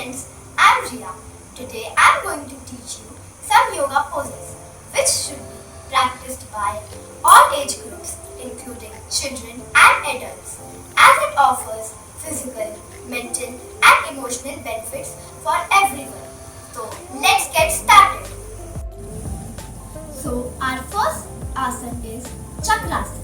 friends, I'm Ria. Today I'm going to teach you some yoga poses which should be practiced by all age groups including children and adults as it offers physical, mental and emotional benefits for everyone. So let's get started. So our first asana is Chakrasana.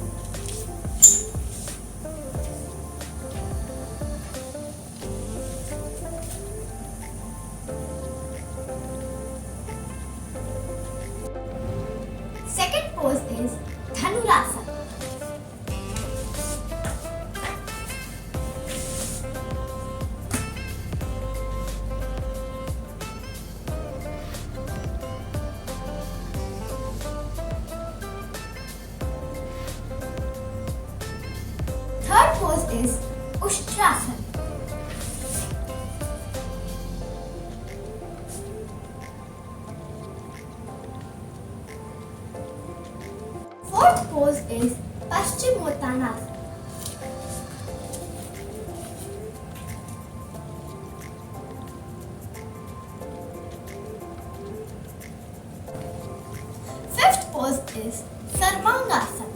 Second pose is Dhanurasana. Third pose is Ustrasana. Fourth pose is Paschimottanasana. Fifth pose is Sarvangasana.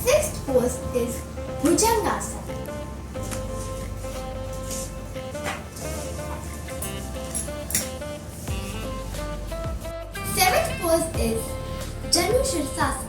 Sixth pose is Bhujangasana. Seventh pose is Janu Shirsasana.